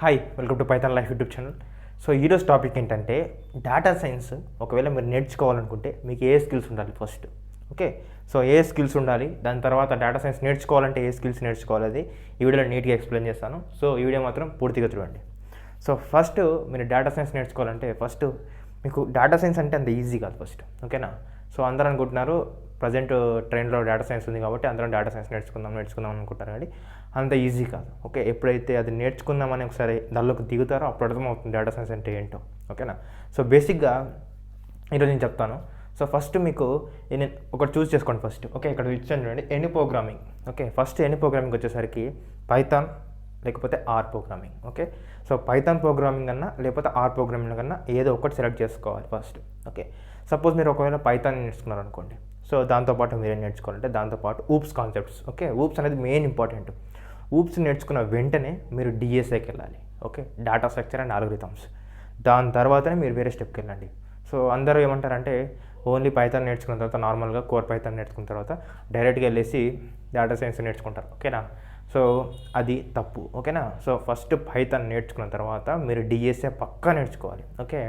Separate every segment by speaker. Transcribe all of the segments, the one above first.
Speaker 1: Hi, welcome to Python life YouTube channel. So ఈరోజు topic ఏంటంటే data science. ఒకవేళ మీరు నేర్చుకోవాలనుకుంటే మీకు ఏ స్కిల్స్ ఉండాలి ఫస్ట్. ఓకే, సో ఏ స్కిల్స్ ఉండాలి, దాని తర్వాత డేటా సైన్స్ నేర్చుకోవాలంటే ఏ స్కిల్స్ నేర్చుకోవాలి, అది ఈ వీడియోలో నీట్గా ఎక్స్ప్లెయిన్ చేస్తాను. సో ఈ వీడియో మాత్రం పూర్తిగా చూడండి. సో ఫస్ట్ మీరు డేటా సైన్స్ నేర్చుకోవాలంటే ఫస్ట్ మీకు డేటా సైన్స్ అంటే అంత ఈజీ కాదు ఫస్ట్. ఓకేనా, సో అందరూ అనుకుంటున్నారు ప్రజెంట్ ట్రెండ్లో డేటా సైన్స్ ఉంది కాబట్టి అందరం డేటా సైన్స్ నేర్చుకుందాం అనుకుంటారు, కానీ అంత ఈజీ కాదు. ఓకే, ఎప్పుడైతే అది నేర్చుకుందామని ఒకసారి దానిలోకి దిగుతారో అప్పుడు అర్థమవుతుంది డేటా సైన్స్ అంటే ఏంటో. ఓకేనా, సో బేసిక్గా ఈరోజు నేను చెప్తాను. సో ఫస్ట్ మీకు నేను ఒకటి చూస్ చేసుకోండి ఫస్ట్. ఓకే, ఇక్కడ ఇచ్చాను చూడండి, any programming. Okay, first any programming వచ్చేసరికి పైథాన్ లేకపోతే R programming. Okay, so Python programming అన్నా లేకపోతే ఆర్ ప్రోగ్రామింగ్ కన్నా ఏదో ఒకటి సెలెక్ట్ చేసుకోవాలి ఫస్ట్. ఓకే, సపోజ్ మీరు ఒకవేళ పైథాన్ నేర్చుకున్నారు అనుకోండి, సో దాంతోపాటు మీరేం నేర్చుకోవాలంటే దాంతోపాటు ఊప్స్ కాన్సెప్ట్స్. ఓకే, ఊప్స్ అనేది మెయిన్ ఇంపార్టెంట్. ఊప్స్ నేర్చుకున్న వెంటనే మీరు డిఎస్ఐకి వెళ్ళాలి. Okay, data structure and algorithms. దాని తర్వాతనే మీరు వేరే స్టెప్కి వెళ్ళండి. సో అందరూ ఏమంటారంటే ఓన్లీ పైథాన్ నేర్చుకున్న తర్వాత నార్మల్గా కోర్ పైథాన్ నేర్చుకున్న తర్వాత డైరెక్ట్గా వెళ్ళేసి డేటా సైన్స్ నేర్చుకుంటారు. ఓకేనా, సో అది తప్పు. ఓకేనా, సో ఫస్ట్ పైథాన్ నేర్చుకున్న తర్వాత మీరు డిఎస్ఏ పక్కా నేర్చుకోవాలి. Okay,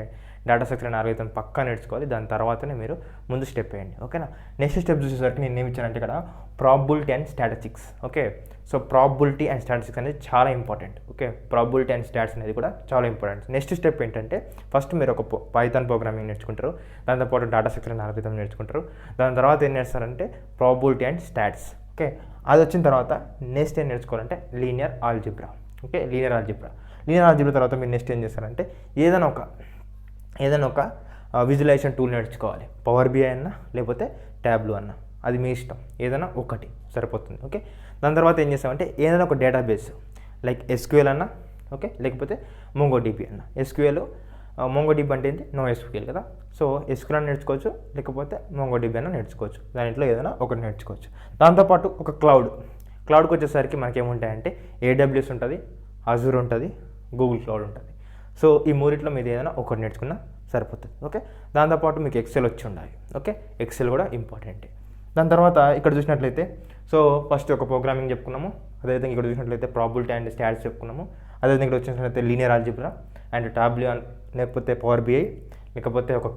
Speaker 1: data structure and algorithm పక్కా నేర్చుకోవాలి. దాని తర్వాతనే మీరు ముందు స్టెప్ వేయండి. ఓకేనా, నెక్స్ట్ స్టెప్ చూసేసరికి నేను ఏమి ఇచ్చానంటే ఇక్కడ probability and statistics. Okay, so probability and statistics అనేది చాలా important. Okay, probability and stats అనేది కూడా చాలా ఇంపార్టెంట్. నెక్స్ట్ స్టెప్ ఏంటంటే ఫస్ట్ మీరు ఒక పైథాన్ ప్రోగ్రామింగ్ నేర్చుకుంటారు, దాంతోపాటు డేటా స్ట్రక్చర్ అండ్ ఆల్గరిథం నేర్చుకుంటారు. దాని తర్వాత ఏం చేస్తారంటే ప్రాబబిలిటీ అండ్ స్టాట్స్. ఓకే, అది వచ్చిన తర్వాత నెక్స్ట్ ఏం నేర్చుకోవాలంటే linear algebra. Okay, linear algebra తర్వాత మీరు నెక్స్ట్ ఏం చేస్తారంటే ఏదైనా ఒక విజువలైజేషన్ టూల్ నేర్చుకోవాలి. పవర్ బిఐ అన్నా లేకపోతే ట్యాబ్లూ అన్నా, అది మీ ఇష్టం, ఏదైనా ఒకటి సరిపోతుంది. ఓకే, దాని తర్వాత ఏం చేస్తామంటే ఏదైనా ఒక డేటాబేస్ లైక్ ఎస్క్యూఎల్ అన్నా, ఓకే, లేకపోతే మొంగోడిబి అన్న. ఎస్క్యూఎల్ మొంగోడిబి అంటే ఏంటి, నో ఎస్క్యూఎల్ కదా. సో ఎస్క్యూఎల్ అని నేర్చుకోవచ్చు, లేకపోతే మొంగోడిబి అన్న నేర్చుకోవచ్చు. దాంట్లో ఏదైనా ఒకటి నేర్చుకోవచ్చు. దాంతోపాటు ఒక క్లౌడ్కి వచ్చేసరికి మనకి ఏముంటాయంటే ఏడబ్ల్యూఎస్ ఉంటుంది, అజూర్ ఉంటుంది, గూగుల్ క్లౌడ్ ఉంటుంది. సో ఈ మూరిట్లో మీరు ఏదైనా ఒకటి నేర్చుకున్నా సరిపోతుంది. ఓకే, దాంతోపాటు మీకు ఎక్సెల్ వచ్చి ఉండాలి. ఓకే, ఎక్సెల్ కూడా ఇంపార్టెంటే. దాని తర్వాత ఇక్కడ చూసినట్లయితే సో ఫస్ట్ ఒక ప్రోగ్రామింగ్ చెప్పుకున్నాము, అదేవిధంగా ఇక్కడ చూసినట్లయితే ప్రాబబిలిటీ అండ్ స్టాట్స్ చెప్పుకున్నాము, అదేవిధంగా ఇక్కడ వచ్చినట్లయితే లీనియర్ ఆల్జిబ్రా అండ్ ట్యాబ్లూ లేకపోతే పవర్ బిఐ, లేకపోతే ఒక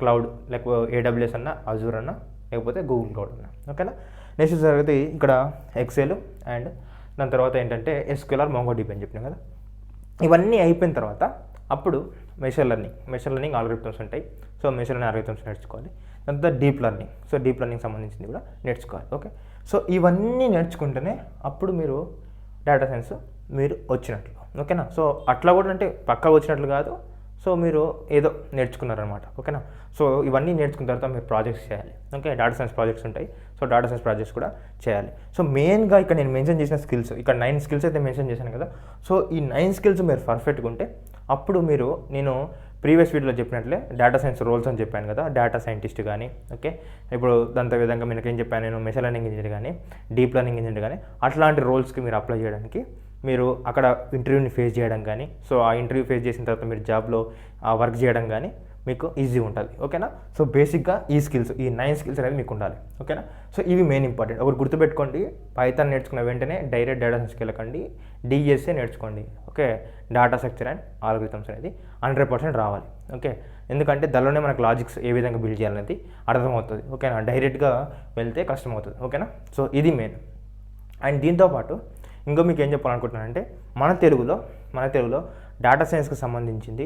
Speaker 1: క్లౌడ్ లేకపోతే ఏడబ్ల్యూఎస్ అన్న, అజూర్ అన్న, లేకపోతే గూగుల్ క్లౌడ్ అన్న. ఓకేనా, నెక్స్ట్ జరిగితే ఇక్కడ ఎక్సెల్ అండ్ దాని తర్వాత ఏంటంటే ఎస్క్యూఎల్ మొంగోడిబి అని చెప్పినాం కదా. ఇవన్నీ అయిపోయిన తర్వాత అప్పుడు మెషిన్ లెర్నింగ్ ఆల్గరిథమ్స్ ఉంటాయి. సో మెషిన్ లెర్నింగ్ ఆల్గరిథమ్స్ నేర్చుకోవాలి. దాని తర్వాత డీప్ లెర్నింగ్ సంబంధించింది కూడా నేర్చుకోవాలి. ఓకే, సో ఇవన్నీ నేర్చుకుంటేనే అప్పుడు మీరు డేటా సైన్స్ మీరు వచ్చినట్లు. ఓకేనా, సో అట్లా కూడా అంటే పక్కా వచ్చినట్లు కాదు, సో మీరు ఏదో నేర్చుకున్నారనమాట. ఓకేనా, సో ఇవన్నీ నేర్చుకున్న తర్వాత మీరు ప్రాజెక్ట్స్ చేయాలి. ఓకే, డేటా సైన్స్ ప్రాజెక్ట్స్ ఉంటాయి. సో డేటా సైన్స్ ప్రాజెక్ట్స్ కూడా చేయాలి. సో మెయిన్గా ఇక్కడ నేను మెన్షన్ చేసిన స్కిల్స్, ఇక్కడ 9 స్కిల్స్ అయితే మెన్షన్ చేశాను కదా. సో ఈ 9 స్కిల్స్ మీరు పర్ఫెక్ట్గా ఉంటే అప్పుడు నేను ప్రీవియస్ వీడియోలో చెప్పినట్లే డేటా సైన్స్ రోల్స్ అని చెప్పాను కదా, డేటా సైంటిస్ట్ కానీ, ఓకే, ఇప్పుడు దాంతో విధంగా మీకు ఏం చెప్పాను నేను, మెషిన్ లెర్నింగ్ ఇంజనీర్ కానీ, డీప్ లెర్నింగ్ ఇంజనీర్ కానీ, అట్లాంటి రోల్స్కి మీరు అప్లై చేయడానికి మీరు అక్కడ ఇంటర్వ్యూని ఫేస్ చేయడం కానీ, సో ఆ ఇంటర్వ్యూ ఫేస్ చేసిన తర్వాత మీరు జాబ్లో వర్క్ చేయడం కానీ మీకు ఈజీ ఉంటుంది. ఓకేనా, సో బేసిక్గా ఈ 9 స్కిల్స్ అనేది మీకు ఉండాలి. ఓకేనా, సో ఇవి మెయిన్ ఇంపార్టెంట్. ఒకటి గుర్తుపెట్టుకోండి, పైథాన్ నేర్చుకున్న వెంటనే డైరెక్ట్ డేటా సైన్స్కి వెళ్ళకండి, డిఎస్ఏ నేర్చుకోండి. Okay, data structure and algorithms అనేది 100% రావాలి. ఓకే, ఎందుకంటే దానిలోనే మనకు లాజిక్స్ ఏ విధంగా బిల్డ్ చేయాలనేది అర్థమవుతుంది. ఓకేనా, డైరెక్ట్గా వెళ్తే కష్టమవుతుంది. ఓకేనా, సో ఇది మెయిన్. అండ్ దీంతోపాటు ఇంకో మీకు ఏం చెప్పాలనుకుంటున్నానంటే మన తెలుగులో డేటా సైన్స్కి సంబంధించింది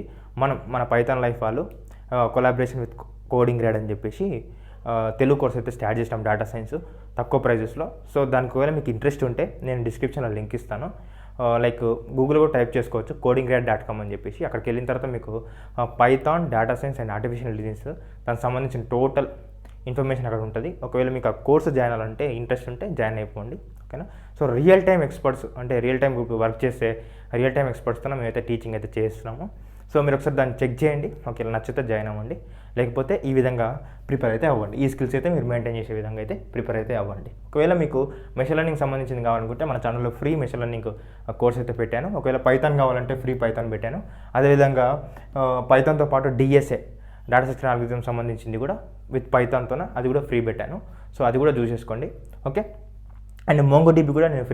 Speaker 1: మన పైథాన్ లైఫ్ వాళ్ళు కొలాబరేషన్ విత్ కోడింగ్ గ్రేడ్ అని చెప్పేసి తెలుగు కోర్స్ అయితే స్టార్ట్ చేసినాం డేటా సైన్స్ తక్కువ ప్రైజెస్లో. సో దానికి ఒకవేళ మీకు ఇంట్రెస్ట్ ఉంటే నేను డిస్క్రిప్షన్లో లింక్ ఇస్తాను. లైక్ గూగుల్ కూడా టైప్ చేసుకోవచ్చు codeinggrad.com అని చెప్పేసి. అక్కడికి వెళ్ళిన తర్వాత మీకు Python, data science and artificial intelligence దానికి సంబంధించిన టోటల్ ఇన్ఫర్మేషన్ అక్కడ ఉంటుంది. ఒకవేళ మీకు ఆ కోర్సు జాయిన్ అవ్వాలంటే ఇంట్రెస్ట్ ఉంటే జాయిన్ అయిపోండి. ఓకేనా, సో రియల్ టైం ఎక్స్పర్ట్స్ అంటే రియల్ టైం వర్క్ చేసే రియల్ టైం ఎక్స్పర్ట్స్తో మేమైతే టీచింగ్ అయితే చేస్తున్నాము. సో మీరు ఒకసారి దాన్ని చెక్ చేయండి. ఒకవేళ నచ్చితే జాయిన్ అవ్వండి, లేకపోతే ఈ విధంగా ప్రిపేర్ అయితే అవ్వండి. ఈ స్కిల్స్ అయితే మీరు మెయింటైన్ చేసే విధంగా అయితే ప్రిపేర్ అయితే అవ్వండి. ఒకవేళ మీకు మెషిన్ లెర్నింగ్ సంబంధించింది కావాలనుకుంటే మన ఛానల్లో ఫ్రీ మెషిన్ లెర్నింగ్ కోర్స్ అయితే పెట్టాను. ఒకవేళ పైథాన్ కావాలంటే ఫ్రీ పైథాన్ పెట్టాను. అదేవిధంగా పైథాన్తో పాటు డిఎస్ఏ డేటా స్ట్రక్చర్ ఆల్గరిథం సంబంధించింది కూడా విత్ పైథాన్తోన అది కూడా ఫ్రీ పెట్టాను. సో అది కూడా చూసేసుకోండి. ఓకే, అండ్ మోంగోడిబి కూడా నేను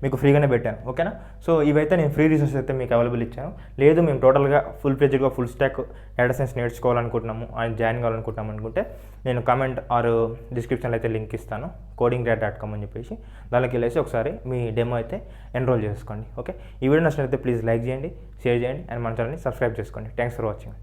Speaker 1: మీకు ఫ్రీగానే పెట్టాను, ఓకేనా. సో ఇవైతే నేను ఫ్రీ రిసోర్సెస్ అయితే మీకు అవైలబుల్ ఇచ్చాను. లేదు మేము టోటల్గా ఫుల్ స్టాక్ డేటా సైన్స్ నేర్చుకోవాలనుకుంటున్నాము అండ్ జాయిన్ కావాలనుకుంటున్నాము అనుకుంటే నేను కామెంట్ ఆర్ డిస్క్రిప్షన్లో అయితే లింక్ ఇస్తాను, codingrad.com అని చెప్పేసి. దానికి వెళ్ళేసి ఒకసారి మీ డెమో అయితే ఎన్రోల్ చేసుకోండి, ఓకే. ఈ వీడియో నచ్చినట్లయితే ప్లీజ్ లైక్ చేయండి, షేర్ చేయండి అండ్ మన ఛానల్ని సబ్స్క్రైబ్ చేసుకోండి. Thanks for watching.